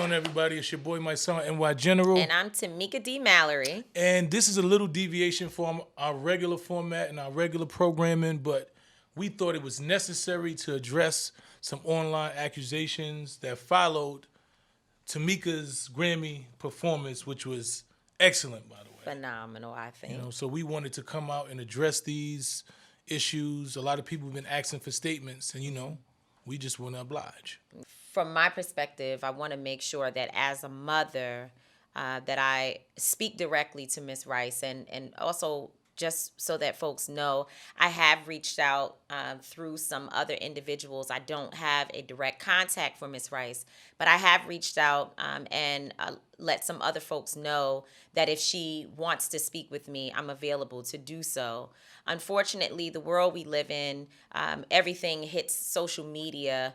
on, everybody? It's your boy, Mysonne, NY General. And I'm Tamika D. Mallory. And this is a little deviation from our regular format and our regular programming, but we thought it was necessary to address some online accusations that followed Tamika's Grammy performance, which was excellent, by the way. Phenomenal, I think. So we wanted to come out and address these issues. A lot of people have been asking for statements, and we just want to oblige. From my perspective, I want to make sure that as a mother, that I speak directly to Miss Rice, and also just so that folks know, I have reached out through some other individuals. I don't have a direct contact for Miss Rice, but I have reached out and let some other folks know that if she wants to speak with me, I'm available to do so. Unfortunately, the world we live in, everything hits social media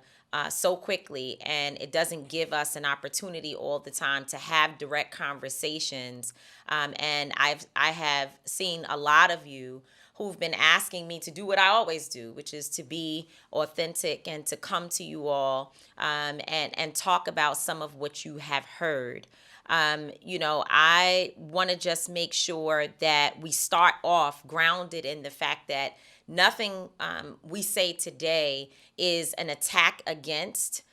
so quickly, and it doesn't give us an opportunity all the time to have direct conversations. And I have seen a lot of you who've been asking me to do what I always do, which is to be authentic and to come to you all and talk about some of what you have heard. I want to just make sure that we start off grounded in the fact that nothing we say today is an attack against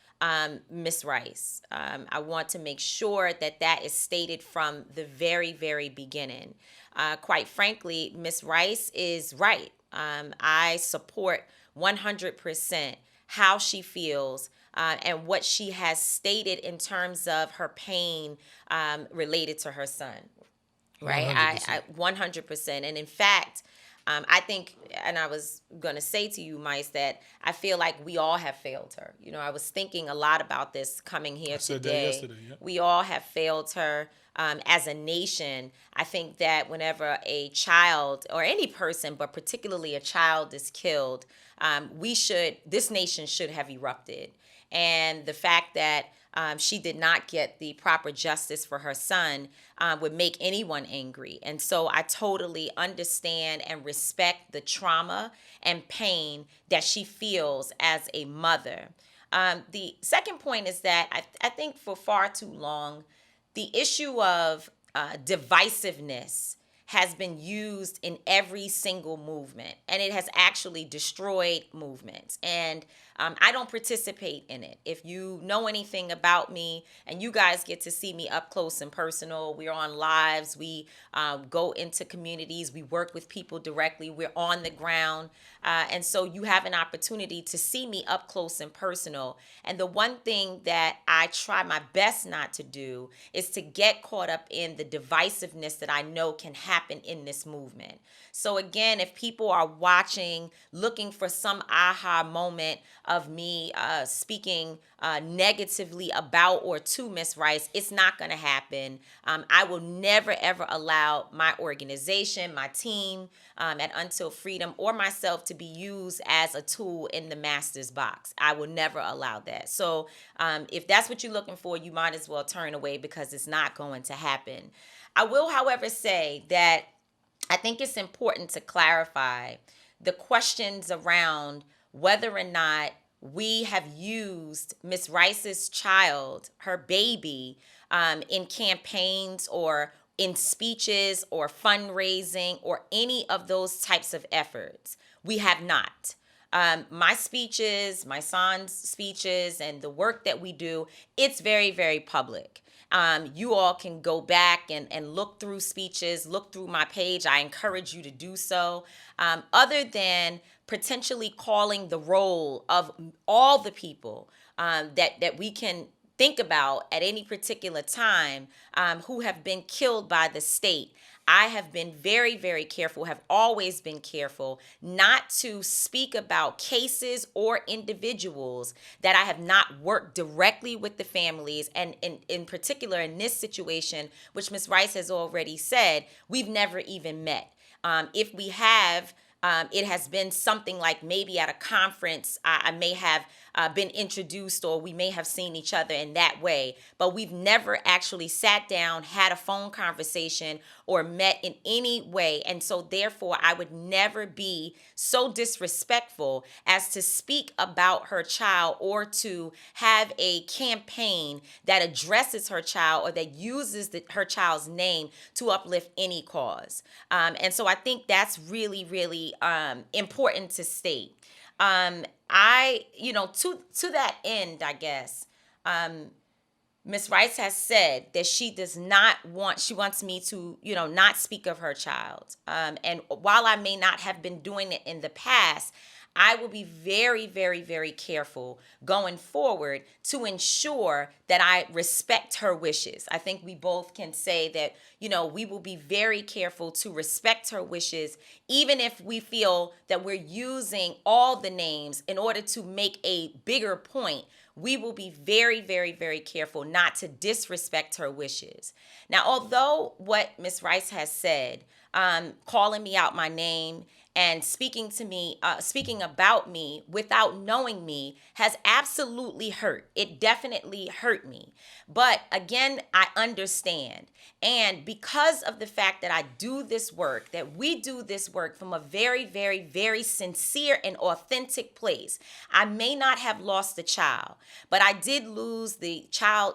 Miss Rice. I want to make sure that that is stated from the very, very beginning. Quite frankly, Miss Rice is right. I support 100% how she feels and what she has stated in terms of her pain related to her son. Right? 100%. And in fact, I think, and I was going to say to you, Mice, that I feel like we all have failed her. I was thinking a lot about this coming here today. I said that yesterday, yeah. We all have failed her as a nation. I think that whenever a child or any person, but particularly a child, is killed, this nation should have erupted. And the fact that she did not get the proper justice for her son would make anyone angry. And so I totally understand and respect the trauma and pain that she feels as a mother. The second point is that I think for far too long, the issue of divisiveness has been used in every single movement, and it has actually destroyed movements. And I don't participate in it. If you know anything about me, and you guys get to see me up close and personal, we're on lives, we go into communities, we work with people directly, we're on the ground. And so you have an opportunity to see me up close and personal. And the one thing that I try my best not to do is to get caught up in the divisiveness that I know can happen in this movement. So again, if people are watching, looking for some aha moment of me speaking negatively about or to Miss Rice, it's not going to happen. I will never, ever allow my organization, my team at Until Freedom, or myself to be used as a tool in the master's box. I will never allow that. So if that's what you're looking for, you might as well turn away, because it's not going to happen. I will, however, say that I think it's important to clarify the questions around whether or not we have used Miss Rice's child, her baby, in campaigns or in speeches or fundraising or any of those types of efforts. We have not. My speeches, my son's speeches, and the work that we do, it's very, very public. You all can go back and look through speeches, look through my page. I encourage you to do so. Other than potentially calling the roll of all the people that we can think about at any particular time who have been killed by the state, I have been very, very careful, have always been careful not to speak about cases or individuals that I have not worked directly with the families. And in particular, in this situation, which Ms. Rice has already said, we've never even met. If we have, It has been something like maybe at a conference, I may have been introduced, or we may have seen each other in that way, but we've never actually sat down, had a phone conversation, or met in any way. And so therefore, I would never be so disrespectful as to speak about her child, or to have a campaign that addresses her child, or that uses her child's name to uplift any cause. And so I think that's really, really important to state. To that end, I guess, Ms. Rice has said that she wants me to, not speak of her child. And while I may not have been doing it in the past, I will be very, very, very careful going forward to ensure that I respect her wishes. I think we both can say that, we will be very careful to respect her wishes, even if we feel that we're using all the names in order to make a bigger point. We will be very, very, very careful not to disrespect her wishes. Now, although what Ms. Rice has said, calling me out my name and speaking about me without knowing me, has absolutely hurt. It definitely hurt me. But again, I understand. And because of the fact that I do this work, that we do this work from a very, very, very sincere and authentic place, I may not have lost the child, but I did lose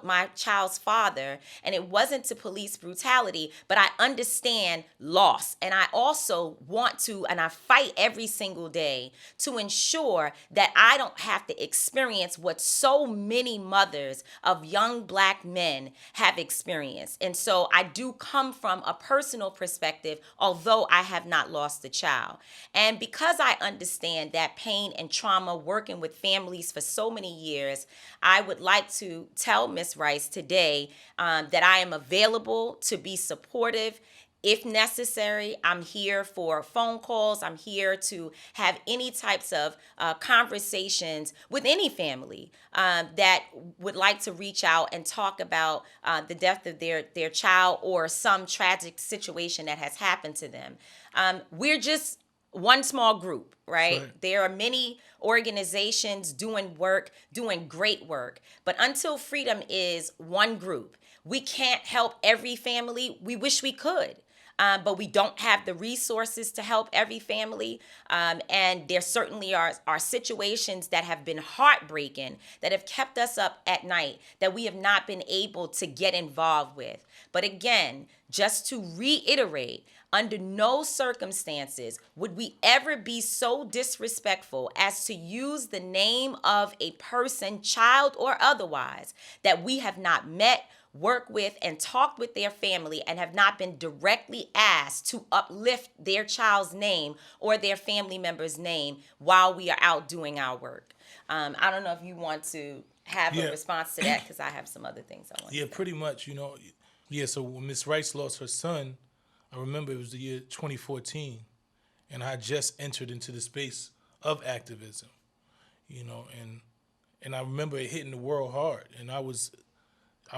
my child's father, and it wasn't to police brutality, but I understand loss. And I also want to, and I fight every single day to ensure that I don't have to experience what so many mothers of young Black men have experienced. And so I do come from a personal perspective, although I have not lost the child. And because I understand that pain and trauma working with families for so many years, I would like to tell Ms. Rice today that I am available to be supportive. If necessary, I'm here for phone calls. I'm here to have any types of conversations with any family that would like to reach out and talk about the death of their child, or some tragic situation that has happened to them. We're just one small group, right? There are many organizations doing great work. But until freedom is one group, we can't help every family. We wish we could. But we don't have the resources to help every family. And there certainly are situations that have been heartbreaking, that have kept us up at night, that we have not been able to get involved with. But again, just to reiterate, under no circumstances would we ever be so disrespectful as to use the name of a person, child or otherwise, that we have not met, work with, and talk with their family, and have not been directly asked to uplift their child's name or their family member's name while we are out doing our work. I don't know if you want to have a response to that, because I have some other things I want to say. Pretty much, so when Miss Rice lost her son, I remember it was the year 2014, and I just entered into the space of activism, and I remember it hitting the world hard, and I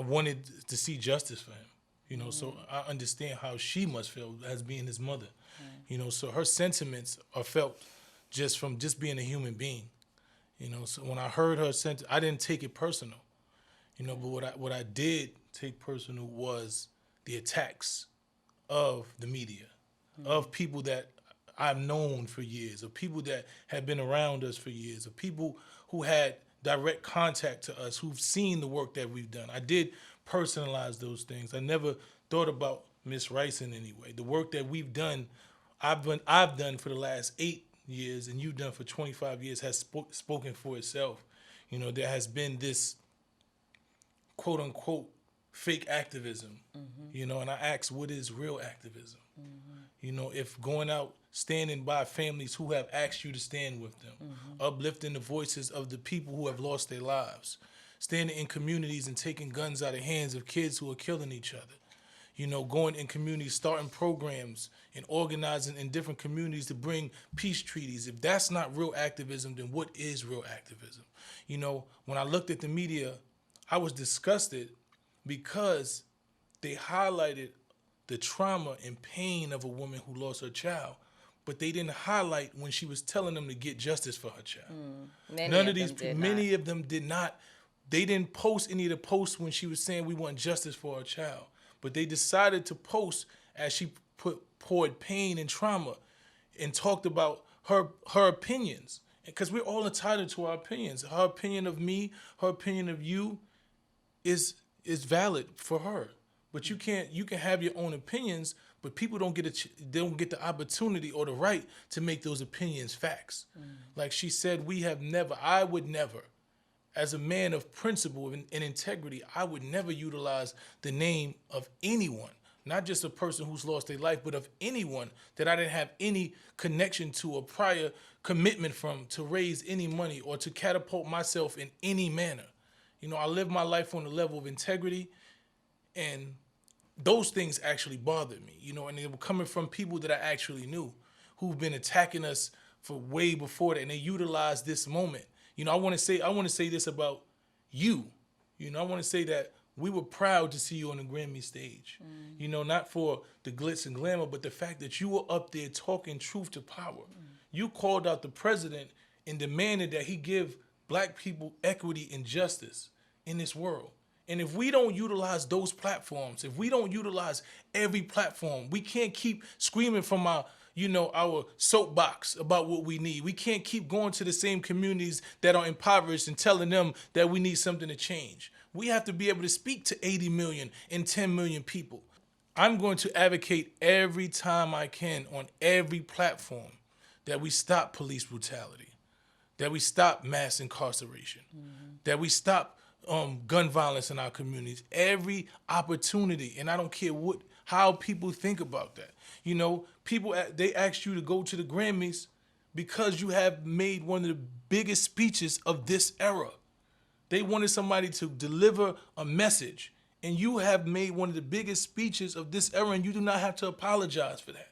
wanted to see justice for him, so I understand how she must feel as being his mother, so her sentiments are felt just from just being a human being, so when I heard her sentence, I didn't take it personal, but what I did take personal was the attacks of the media, of people that I've known for years, of people that have been around us for years, of people who had direct contact to us, who've seen the work that we've done. I did personalize those things. I never thought about Miss Rice in any way. The work that we've done, I've done for the last 8 years, and you've done for 25 years, has spoken for itself. There has been this quote unquote fake activism, and I ask, what is real activism? If going out, standing by families who have asked you to stand with them, uplifting the voices of the people who have lost their lives, standing in communities and taking guns out of hands of kids who are killing each other, going in communities, starting programs and organizing in different communities to bring peace treaties. If that's not real activism, then what is real activism? When I looked at the media, I was disgusted because they highlighted the trauma and pain of a woman who lost her child, but they didn't highlight when she was telling them to get justice for her child. Many Many of them did not. They didn't post any of the posts when she was saying we want justice for our child, but they decided to post as she poured pain and trauma, and talked about her opinions, because we're all entitled to our opinions. Her opinion of me, her opinion of you, is valid for her. But you can have your own opinions, but people don't get the opportunity or the right to make those opinions facts. Like she said, I would never, as a man of principle and integrity, I would never utilize the name of anyone, not just a person who's lost their life, but of anyone that I didn't have any connection to or prior commitment from, to raise any money or to catapult myself in any manner. I live my life on the level of integrity, and those things actually bothered me, and they were coming from people that I actually knew, who've been attacking us for way before that, and they utilized this moment. I want to say this about you. I want to say that we were proud to see you on the Grammy stage. Not for the glitz and glamour, but the fact that you were up there talking truth to power. You called out the president and demanded that he give black people equity and justice in this world. And if we don't utilize those platforms, if we don't utilize every platform, we can't keep screaming from our soapbox about what we need. We can't keep going to the same communities that are impoverished and telling them that we need something to change. We have to be able to speak to 80 million and 10 million people. I'm going to advocate every time I can on every platform that we stop police brutality, that we stop mass incarceration, that we stop gun violence in our communities. Every opportunity, and I don't care how people think about that. People, they asked you to go to the Grammys because you have made one of the biggest speeches of this era. They wanted somebody to deliver a message, and you have made one of the biggest speeches of this era, and you do not have to apologize for that.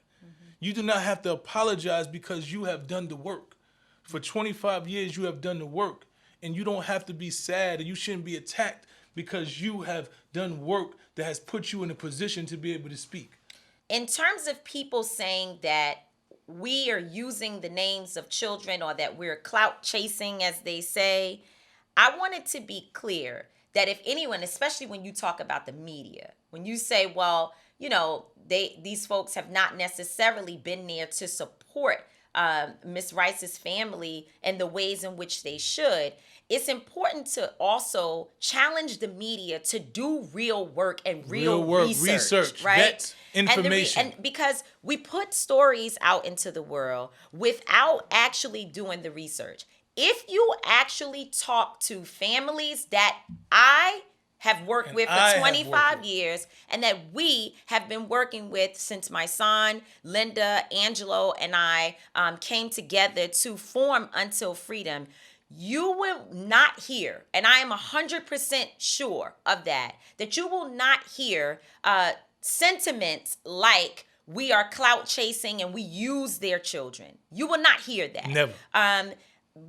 You do not have to apologize because you have done the work. For 25 years, you have done the work, and you don't have to be sad, and you shouldn't be attacked because you have done work that has put you in a position to be able to speak. In terms of people saying that we are using the names of children or that we're clout chasing, as they say, I want it to be clear that if anyone, especially when you talk about the media, when you say, well, these folks have not necessarily been there to support Miss Rice's family in the ways in which they should, it's important to also challenge the media to do real work and real research, right? That's information. And because we put stories out into the world without actually doing the research. If you actually talk to families that I have worked with for 25 years and that we have been working with since my son, Linda, Angelo, and I came together to form Until Freedom, you will not hear, and I am 100% sure of that you will not hear sentiments like we are clout chasing and we use their children. You will not hear that. Never.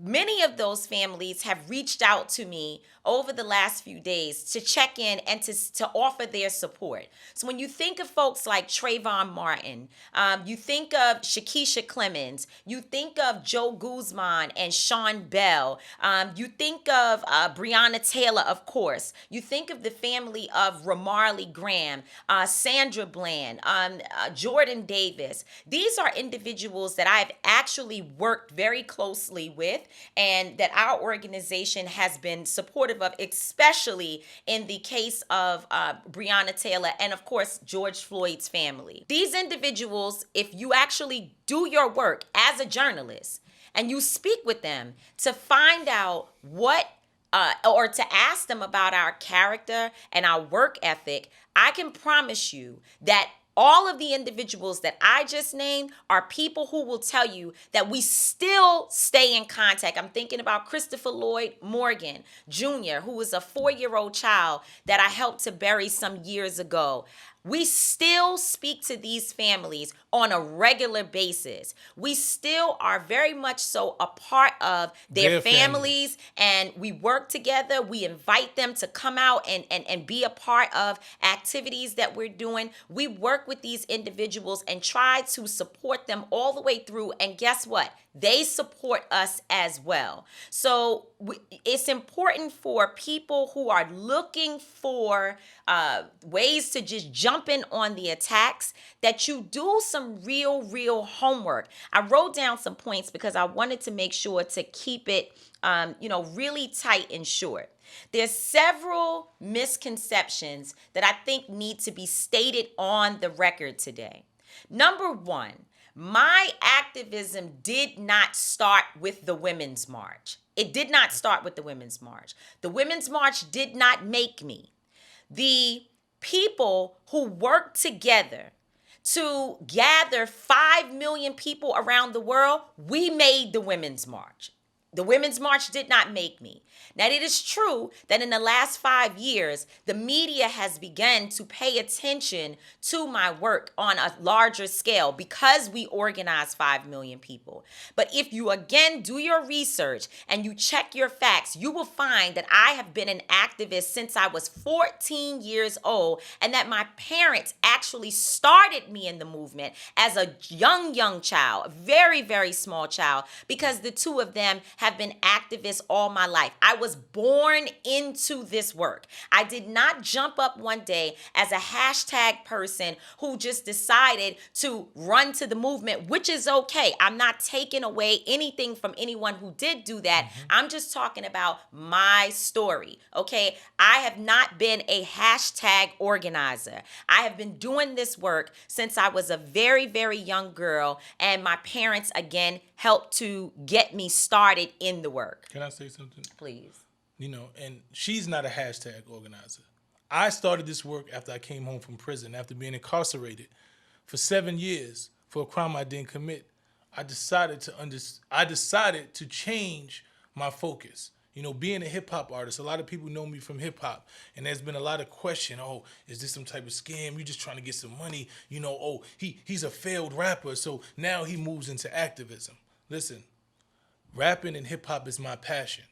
Many of those families have reached out to me over the last few days to check in and to offer their support. So when you think of folks like Trayvon Martin, you think of Shakisha Clemens, you think of Joe Guzman and Sean Bell, you think of Breonna Taylor, of course, you think of the family of Ramarley Graham, Sandra Bland, Jordan Davis. These are individuals that I've actually worked very closely with and that our organization has been supportive of, especially in the case of Breonna Taylor and, of course, George Floyd's family. These individuals, if you actually do your work as a journalist and you speak with them to find out what or to ask them about our character and our work ethic, I can promise you that all of the individuals that I just named are people who will tell you that we still stay in contact. I'm thinking about Christopher Lloyd Morgan Jr., who was a 4-year-old child that I helped to bury some years ago. We still speak to these families on a regular basis. We still are very much so a part of their families, and we work together. We invite them to come out and be a part of activities that we're doing. We work with these individuals and try to support them all the way through. And guess what? They support us as well. So it's important for people who are looking for ways to just jump in on the attacks that you do some real homework. I wrote down some points because I wanted to make sure to keep it, really tight and short. There's several misconceptions that I think need to be stated on the record today. Number one, my activism did not start with the Women's March. It did not start with the Women's March. The Women's March did not make me. The people who worked together to gather 5 million people around the world, we made the Women's March. The Women's March did not make me. Now, it is true that in the last 5 years, the media has begun to pay attention to my work on a larger scale because we organized 5 million people. But if you again do your research and you check your facts, you will find that I have been an activist since I was 14 years old, and that my parents actually started me in the movement as a young child, a very small child, because the two of them have been activists all my life. I was born into this work. I did not jump up one day as a hashtag person who just decided to run to the movement, which is okay. I'm not taking away anything from anyone who did do that. I'm just talking about my story, okay? I have not been a hashtag organizer. I have been doing this work since I was a very young girl, and my parents, again, helped to get me started in the work. Can I say something? Please. And she's not a hashtag organizer. I started this work after I came home from prison, after being incarcerated for 7 years for a crime I didn't commit. I decided to change my focus. Being a hip hop artist, a lot of people know me from hip hop, and there's been a lot of question. Oh, is this some type of scam? You just trying to get some money? He's a failed rapper, so now he moves into activism. Listen, rapping and hip hop is my passion,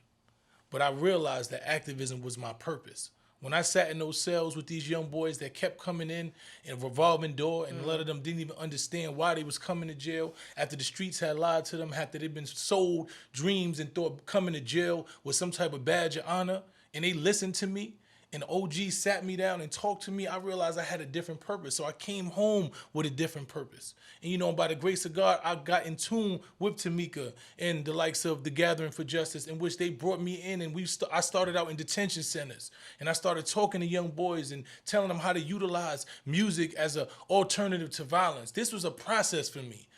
but I realized that activism was my purpose. When I sat in those cells with these young boys that kept coming in a revolving door, and a lot of them didn't even understand why they was coming to jail after the streets had lied to them, after they'd been sold dreams and thought coming to jail was some type of badge of honor, and they listened to me, and OG sat me down and talked to me, I realized I had a different purpose. So I came home with a different purpose. And by the grace of God, I got in tune with Tamika and the likes of the Gathering for Justice, in which they brought me in, and I started out in detention centers. And I started talking to young boys and telling them how to utilize music as an alternative to violence. This was a process for me.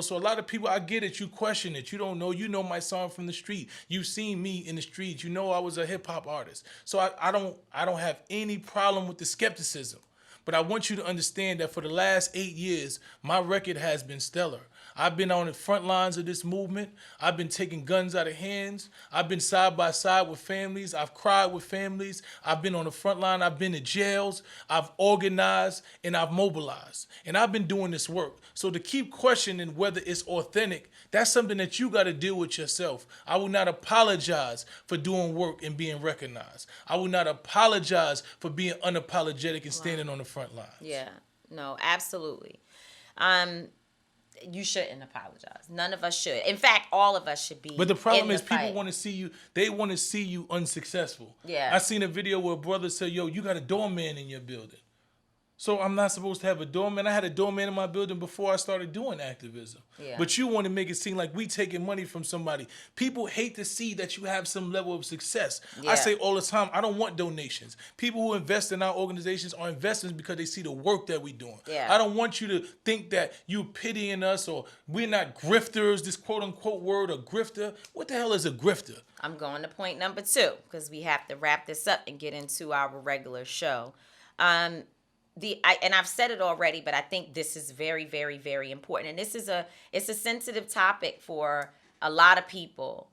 So a lot of people, I get it, you question it. You don't know. You know my song from the street. You've seen me in the streets. I was a hip hop artist. So I don't have any problem with the skepticism. But I want you to understand that for the last 8 years, my record has been stellar. I've been on the front lines of this movement. I've been taking guns out of hands. I've been side by side with families. I've cried with families. I've been on the front line. I've been to jails. I've organized and I've mobilized. And I've been doing this work. So to keep questioning whether it's authentic, that's something that you got to deal with yourself. I will not apologize for doing work and being recognized. I will not apologize for being unapologetic and standing on the front lines. Yeah, no, absolutely. You shouldn't apologize. None of us should. In fact, all of us should be. But the problem is people want to see you, they want to see you unsuccessful. Yeah. I seen a video where a brother said, yo, you got a doorman in your building. So I'm not supposed to have a doorman. I had a doorman in my building before I started doing activism. Yeah. But you want to make it seem like we taking money from somebody. People hate to see that you have some level of success. Yeah. I say all the time, I don't want donations. People who invest in our organizations are investors because they see the work that we're doing. Yeah. I don't want you to think that you pitying us or we're not grifters, this quote unquote word, a grifter. What the hell is a grifter? I'm going to point number 2 because we have to wrap this up and get into our regular show. And I've said it already, but I think this is very, very, very important. And it's a sensitive topic for a lot of people.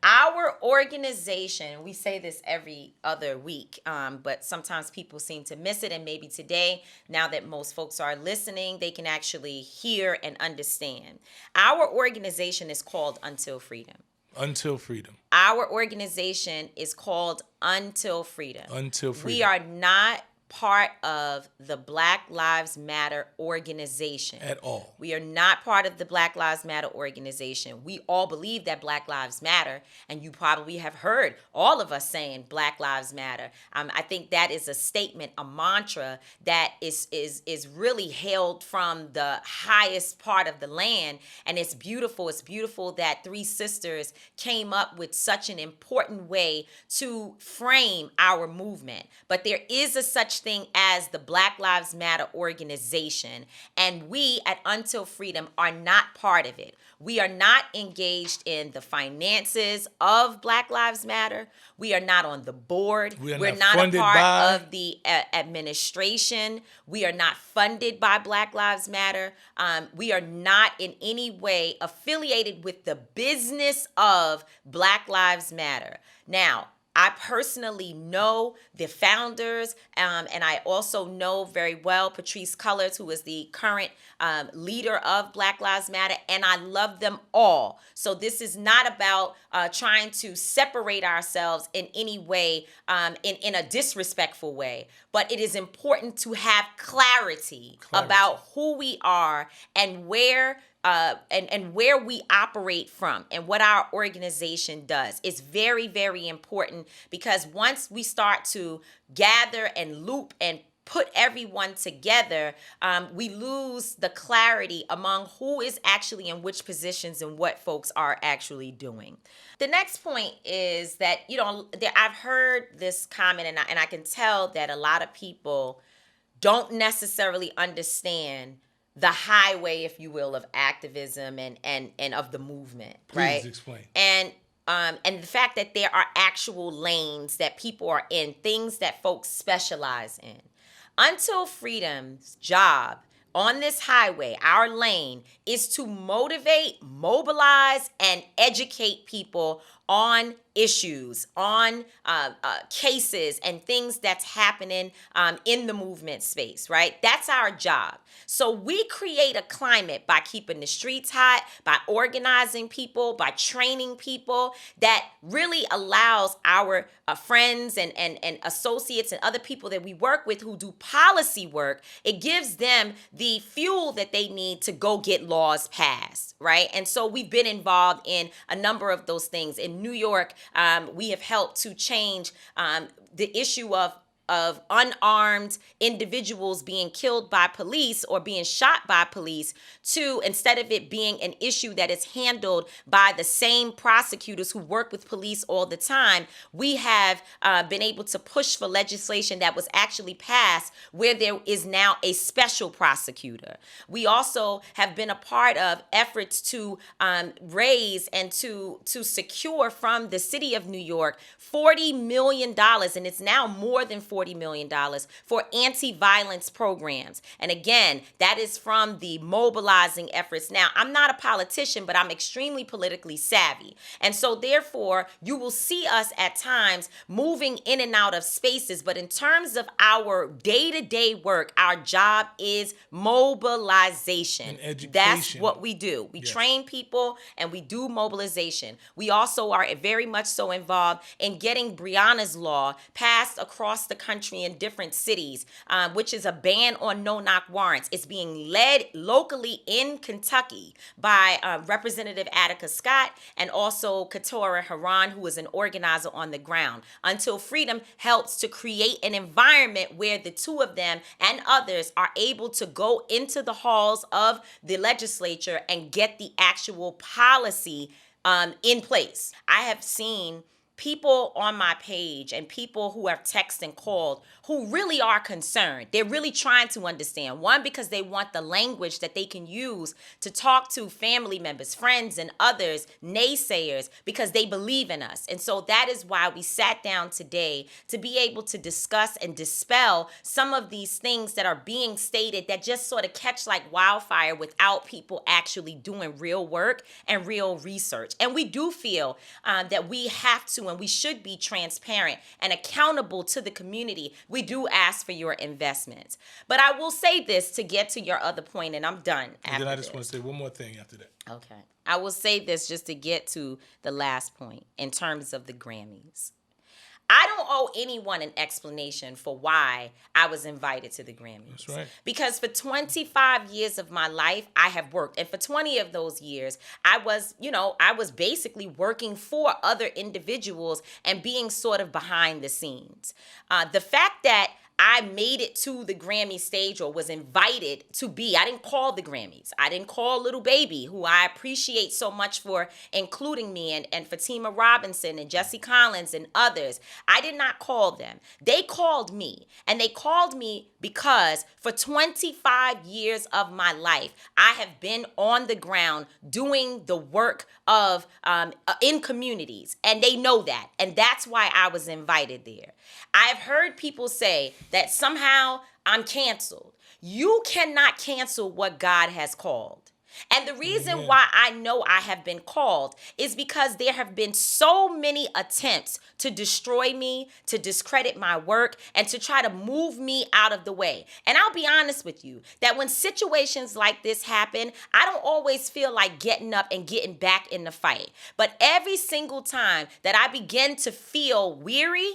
Our organization, we say this every other week, but sometimes people seem to miss it. And maybe today, now that most folks are listening, they can actually hear and understand. Our organization is called Until Freedom. Until freedom. Our organization is called Until Freedom. Until freedom. We are not part of the Black Lives Matter organization. At all. We are not part of the Black Lives Matter organization. We all believe that Black Lives Matter, and you probably have heard all of us saying Black Lives Matter. I think that is a statement, a mantra that is really hailed from the highest part of the land, and it's beautiful. It's beautiful that three sisters came up with such an important way to frame our movement. But there is a such thing as the Black Lives Matter organization, and we at Until Freedom are not part of it. We are not engaged in the finances of Black Lives Matter. We are not on the board. We're not a part of the administration. We are not funded by Black Lives Matter. We are not in any way affiliated with the business of Black Lives Matter. Now, I personally know the founders, and I also know very well Patrice Cullors, who is the current leader of Black Lives Matter, and I love them all. So this is not about trying to separate ourselves in any way, in a disrespectful way, but it is important to have clarity about who we are and where and where we operate from and what our organization does. It's very, very important, because once we start to gather and loop and put everyone together, we lose the clarity among who is actually in which positions and what folks are actually doing. The next point is that, I've heard this comment, and I can tell that a lot of people don't necessarily understand the highway, if you will, of activism and of the movement, right? Please explain. And the fact that there are actual lanes that people are in, things that folks specialize in. Until Freedom's job on this highway, our lane, is to motivate, mobilize, and educate people on issues, on cases and things that's happening in the movement space, right? That's our job. So we create a climate by keeping the streets hot, by organizing people, by training people, that really allows our friends and associates and other people that we work with who do policy work, it gives them the fuel that they need to go get laws passed, right? And so we've been involved in a number of those things. In New York, we have helped to change the issue of unarmed individuals being killed by police or being shot by police, to, instead of it being an issue that is handled by the same prosecutors who work with police all the time, we have been able to push for legislation that was actually passed where there is now a special prosecutor. We also have been a part of efforts to raise and to secure from the city of New York $40 million, and it's now more than $40 million for anti-violence programs. And again, that is from the mobilizing efforts. Now, I'm not a politician, but I'm extremely politically savvy. And so therefore, you will see us at times moving in and out of spaces. But in terms of our day-to-day work, our job is mobilization. And education. That's what we do. We train people and we do mobilization. We also are very much so involved in getting Breonna's Law passed across the country in different cities, which is a ban on no-knock warrants. It's being led locally in Kentucky by Representative Attica Scott and also Keturah Haran, who is an organizer on the ground. Until Freedom helps to create an environment where the two of them and others are able to go into the halls of the legislature and get the actual policy in place. I have seen people on my page and people who have texted and called who really are concerned. They're really trying to understand. One, because they want the language that they can use to talk to family members, friends, and others, naysayers, because they believe in us. And so that is why we sat down today to be able to discuss and dispel some of these things that are being stated that just sort of catch like wildfire without people actually doing real work and real research. And we do feel that we have to and we should be transparent and accountable to the community. We do ask for your investments. But I will say this to get to your other point, and I'm done after And then I just this. want to say one more thing after that. Okay. I will say this just to get to the last point in terms of the Grammys. I don't owe anyone an explanation for why I was invited to the Grammys. That's right. Because for 25 years of my life, I have worked. And for 20 of those years, I was basically working for other individuals and being sort of behind the scenes. The fact that I made it to the Grammy stage or was invited to be. I didn't call the Grammys. I didn't call Little Baby, who I appreciate so much for including me, and Fatima Robinson and Jesse Collins and others. I did not call them. They called me, and they called me because for 25 years of my life, I have been on the ground doing the work of in communities, and they know that, and that's why I was invited there. I've heard people say that somehow I'm canceled. You cannot cancel what God has called. And the reason why I know I have been called is because there have been so many attempts to destroy me, to discredit my work, and to try to move me out of the way. And I'll be honest with you, that when situations like this happen, I don't always feel like getting up and getting back in the fight. But every single time that I begin to feel weary,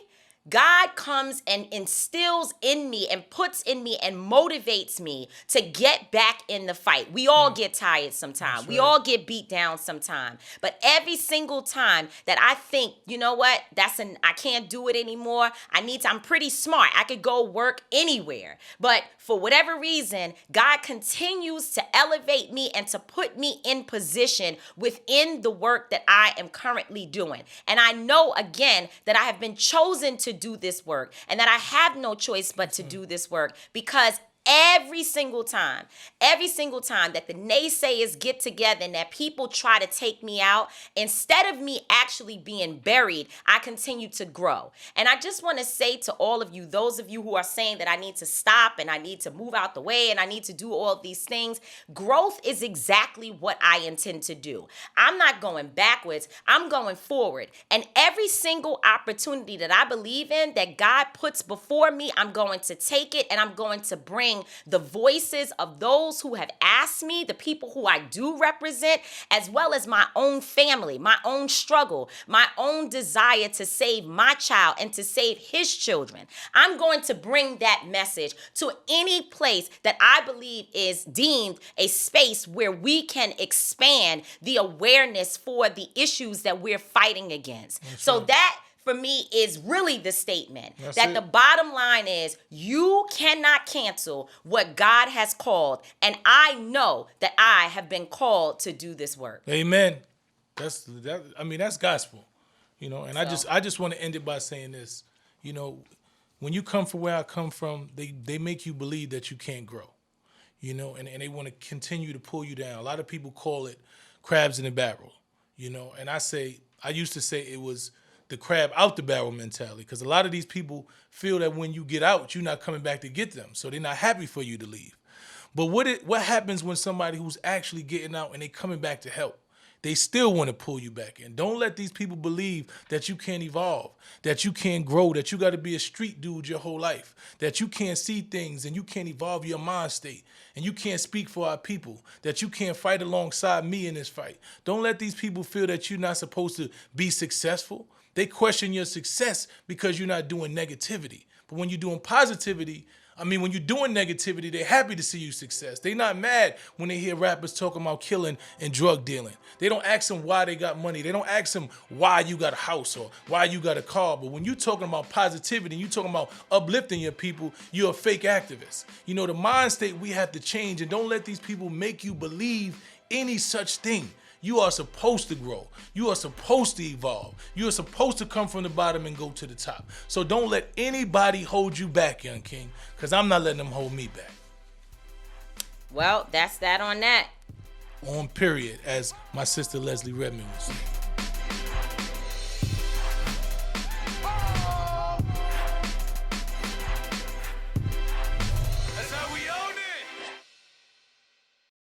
God comes and instills in me and puts in me and motivates me to get back in the fight. We all get tired sometimes. We all get beat down sometimes. But every single time that I think, you know what, I can't do it anymore. I'm pretty smart. I could go work anywhere. But for whatever reason, God continues to elevate me and to put me in position within the work that I am currently doing. And I know again that I have been chosen to do this work and that I have no choice but to do this work because every single time that the naysayers get together and that people try to take me out, instead of me actually being buried, I continue to grow. And I just want to say to all of you, those of you who are saying that I need to stop and I need to move out the way and I need to do all of these things, growth is exactly what I intend to do. I'm not going backwards, I'm going forward. And every single opportunity that I believe in, that God puts before me, I'm going to take it and I'm going to bring the voices of those who have asked me, the people who I do represent, as well as my own family, my own struggle, my own desire to save my child and to save his children. I'm going to bring that message to any place that I believe is deemed a space where we can expand the awareness for the issues that we're fighting against. So that, for me, is really the statement. The bottom line is you cannot cancel what God has called. And I know that I have been called to do this work. Amen. That's gospel. And I just want to end it by saying this. When you come from where I come from, they make you believe that you can't grow. And they want to continue to pull you down. A lot of people call it crabs in the barrel. And I used to say it was the crab out the barrel mentality, because a lot of these people feel that when you get out, you're not coming back to get them, so they're not happy for you to leave. But what happens when somebody who's actually getting out and they coming back to help? They still want to pull you back in. Don't let these people believe that you can't evolve, that you can't grow, that you got to be a street dude your whole life, that you can't see things and you can't evolve your mind state, and you can't speak for our people, that you can't fight alongside me in this fight. Don't let these people feel that you're not supposed to be successful. They question your success because you're not doing negativity. But when you're doing positivity, when you're doing negativity, they're happy to see you success. They're not mad when they hear rappers talking about killing and drug dealing. They don't ask them why they got money. They don't ask them why you got a house or why you got a car. But when you're talking about positivity, you're talking about uplifting your people, you're a fake activist. The mind state we have to change, and don't let these people make you believe any such thing. You are supposed to grow. You are supposed to evolve. You are supposed to come from the bottom and go to the top. So don't let anybody hold you back, young king, because I'm not letting them hold me back. Well, that's that on that. On period, as my sister Leslie Redmond would say.